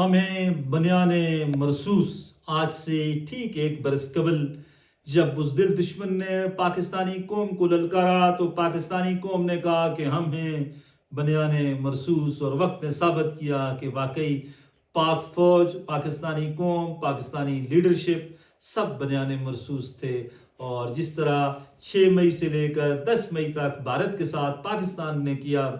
ہمیں بنیان مرصوص آج سے ٹھیک ایک برس قبل جب بزدل دشمن نے پاکستانی قوم کو للکارا تو پاکستانی قوم نے کہا کہ ہم ہیں بنیان مرصوص، اور وقت نے ثابت کیا کہ واقعی پاک فوج، پاکستانی قوم، پاکستانی لیڈرشپ سب بنیان مرصوص تھے۔ اور جس طرح 6 مئی سے لے کر 10 مئی تک بھارت کے ساتھ پاکستان نے کیا،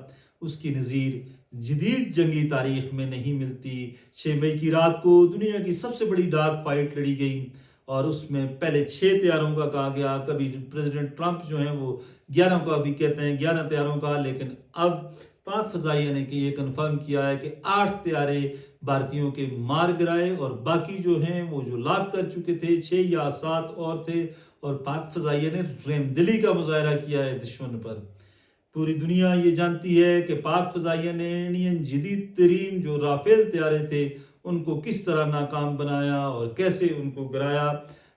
اس کی نظیر جدید جنگی تاریخ میں نہیں ملتی۔ 6 مئی کی رات کو دنیا کی سب سے بڑی ڈاگ فائٹ لڑی گئی، اور اس میں پہلے 6 طیاروں کا کہا گیا، کبھی پریزیڈنٹ ٹرمپ جو ہیں وہ 11 کا بھی کہتے ہیں، 11 طیاروں کا، لیکن اب پاک فضائیہ نے یہ کنفرم کیا ہے کہ 8 طیارے بھارتیوں کے مار گرائے، اور باقی جو ہیں وہ جو لاک کر چکے تھے 6 یا 7 اور تھے، اور پاک فضائیہ نے رحم دلی کا مظاہرہ کیا ہے دشمن پر۔ پوری دنیا یہ جانتی ہے کہ پاک فضائیہ نے انڈین جدید ترین جو رافیل طیارے تھے ان کو کس طرح ناکام بنایا اور کیسے ان کو گرایا۔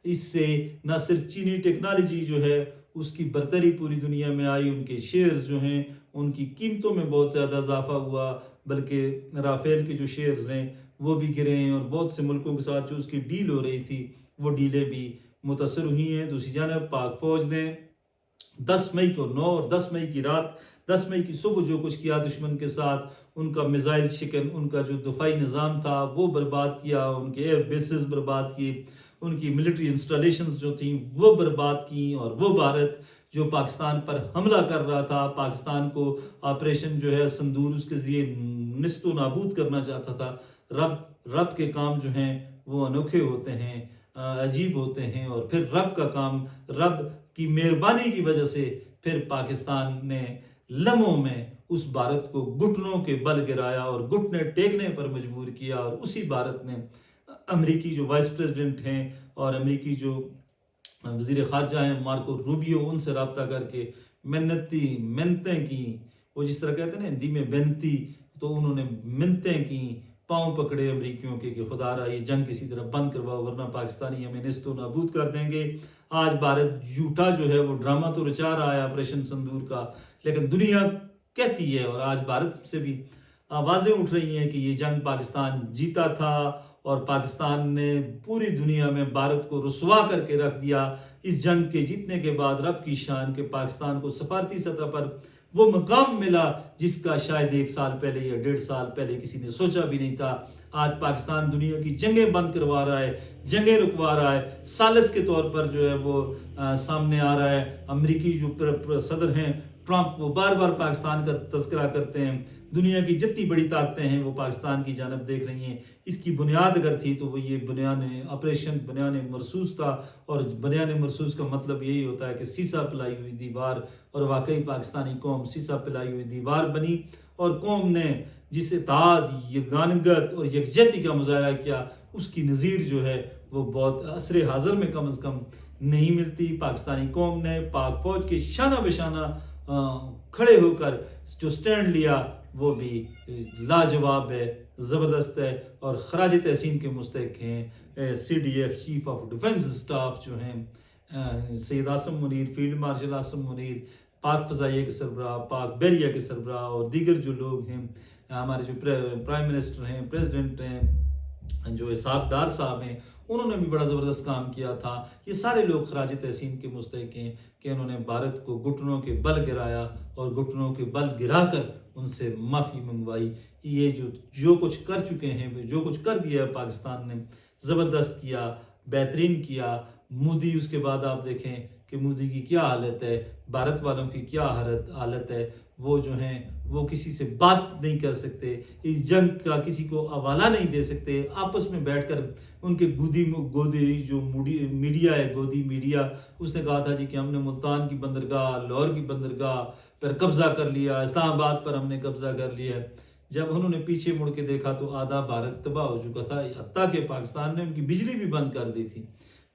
اس سے نہ صرف چینی ٹیکنالوجی جو ہے اس کی برتری پوری دنیا میں آئی، ان کے شیئرز جو ہیں ان کی قیمتوں میں بہت زیادہ اضافہ ہوا، بلکہ رافیل کے جو شیئرز ہیں وہ بھی گرے ہیں، اور بہت سے ملکوں کے ساتھ جو اس کی ڈیل ہو رہی تھی وہ ڈیلیں بھی متاثر ہوئی ہیں۔ دوسری جانب پاک فوج نے 10 مئی کو 9 اور 10 مئی کی رات، 10 مئی کی صبح جو کچھ کیا دشمن کے ساتھ، ان کا میزائل شکن، ان کا جو دفاعی نظام تھا وہ برباد کیا، ان کے ایئر بیسز برباد کیے، ان کی ملٹری انسٹالیشنز جو تھیں وہ برباد کیں، اور وہ بھارت جو پاکستان پر حملہ کر رہا تھا، پاکستان کو آپریشن جو ہے سندور اس کے ذریعے نیست و نابود کرنا چاہتا تھا۔ رب کے کام جو ہیں وہ انوکھے ہوتے ہیں، عجیب ہوتے ہیں، اور پھر رب کا کام، رب کی مہربانی کی وجہ سے پھر پاکستان نے لمحوں میں اس بھارت کو گھٹنوں کے بل گرایا اور گھٹنے ٹیکنے پر مجبور کیا، اور اسی بھارت نے امریکی جو وائس پریزیڈنٹ ہیں اور امریکی جو وزیر خارجہ ہیں مارکو روبیو، ان سے رابطہ کر کے منتیں کی، وہ جس طرح کہتے ہیں نا ہندی میں بینتی، تو انہوں نے منتیں کی، پاؤں پکڑے امریکیوں کے کہ خدا را یہ جنگ کسی طرح بند کرواؤ ورنہ پاکستانی ہمیں نیست و نابود کر دیں گے۔ آج بھارت جھوٹا جو ہے وہ ڈرامہ تو رچا رہا ہے آپریشن سندور کا، لیکن دنیا کہتی ہے، اور آج بھارت سے بھی آوازیں اٹھ رہی ہیں کہ یہ جنگ پاکستان جیتا تھا، اور پاکستان نے پوری دنیا میں بھارت کو رسوا کر کے رکھ دیا۔ اس جنگ کے جیتنے کے بعد رب کی شان کے پاکستان کو سفارتی سطح پر وہ مقام ملا جس کا شاید 1 سال پہلے یا 1.5 سال پہلے کسی نے سوچا بھی نہیں تھا۔ آج پاکستان دنیا کی جنگیں بند کروا رہا ہے، جنگیں رکوا رہا ہے، سالس کے طور پر جو ہے وہ سامنے آ رہا ہے۔ امریکی جو صدر ہیں ٹرمپ، وہ بار بار پاکستان کا تذکرہ کرتے ہیں، دنیا کی جتنی بڑی طاقتیں ہیں وہ پاکستان کی جانب دیکھ رہی ہیں۔ اس کی بنیاد اگر تھی تو وہ یہ بنیان مرصوص تھا، اور بنیان مرصوص کا مطلب یہی ہوتا ہے کہ سیسا پلائی ہوئی دیوار، اور واقعی پاکستانی قوم سیسا پلائی ہوئی دیوار بنی، اور قوم نے جس اتحاد، یگانگت اور یکجہتی کا مظاہرہ کیا اس کی نظیر جو ہے وہ بہت عصر حاضر میں کم از کم نہیں ملتی۔ پاکستانی قوم نے پاک فوج کے شانہ بشانہ کھڑے ہو کر جو سٹینڈ لیا وہ بھی لاجواب ہے، زبردست ہے، اور خراج تحسین کے مستحق ہیں CDF chief of defence staff جو ہیں سید عاصم منیر، فیلڈ مارشل عاصم منیر، پاک فضائیہ کے سربراہ، پاک بحریہ کے سربراہ، اور دیگر جو لوگ ہیں، ہمارے جو پرائم منسٹر ہیں، پریزیڈنٹ ہیں، جو اسحاق ڈار صاحب ہیں، انہوں نے بھی بڑا زبردست کام کیا تھا۔ یہ سارے لوگ خراج تحسین کے مستحق ہیں کہ انہوں نے بھارت کو گھٹنوں کے بل گرایا، اور گھٹنوں کے بل گرا کر ان سے معافی منگوائی۔ یہ جو کچھ کر چکے ہیں، جو کچھ کر دیا ہے پاکستان نے، زبردست کیا، بہترین کیا۔ مودی، اس کے بعد آپ دیکھیں کہ مودی کی کیا حالت ہے، بھارت والوں کی کیا حالت ہے، وہ جو ہیں وہ کسی سے بات نہیں کر سکتے، اس جنگ کا کسی کو حوالہ نہیں دے سکتے، آپس میں بیٹھ کر ان کے گودی جو میڈیا ہے، گودی میڈیا، اس نے کہا تھا جی کہ ہم نے ملتان کی بندرگاہ، لاہور کی بندرگاہ پر قبضہ کر لیا، اسلام آباد پر ہم نے قبضہ کر لیا۔ جب انہوں نے پیچھے مڑ کے دیکھا تو آدھا بھارت تباہ ہو چکا تھا، حتیٰ کہ پاکستان نے ان کی بجلی بھی بند کر دی تھی،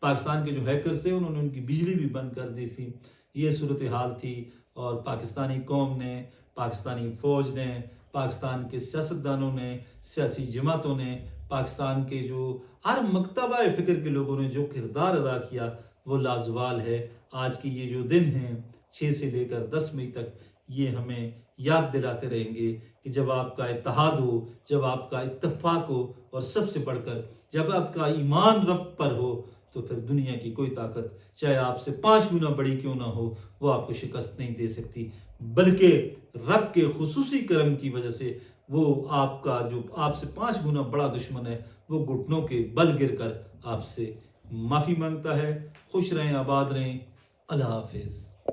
پاکستان کے جو ہیکرز تھے انہوں نے ان کی بجلی بھی بند کر دی تھی۔ یہ صورتحال تھی، اور پاکستانی قوم نے، پاکستانی فوج نے، پاکستان کے سیاستدانوں نے، سیاسی جماعتوں نے، پاکستان کے جو ہر مکتبہ فکر کے لوگوں نے جو کردار ادا کیا وہ لازوال ہے۔ آج کی یہ جو دن ہیں 6 سے لے کر 10 مئی تک، یہ ہمیں یاد دلاتے رہیں گے کہ کہ جب آپ کا اتحاد ہو، جب آپ کا اتفاق ہو، اور سب سے بڑھ کر جب آپ کا ایمان رب پر ہو، تو پھر دنیا کی کوئی طاقت چاہے آپ سے 5 گنا بڑی کیوں نہ ہو، وہ آپ کو شکست نہیں دے سکتی، بلکہ رب کے خصوصی کرم کی وجہ سے وہ آپ کا جو آپ سے 5 گنا بڑا دشمن ہے، وہ گھٹنوں کے بل گر کر آپ سے معافی مانگتا ہے۔ خوش رہیں، آباد رہیں، اللہ حافظ۔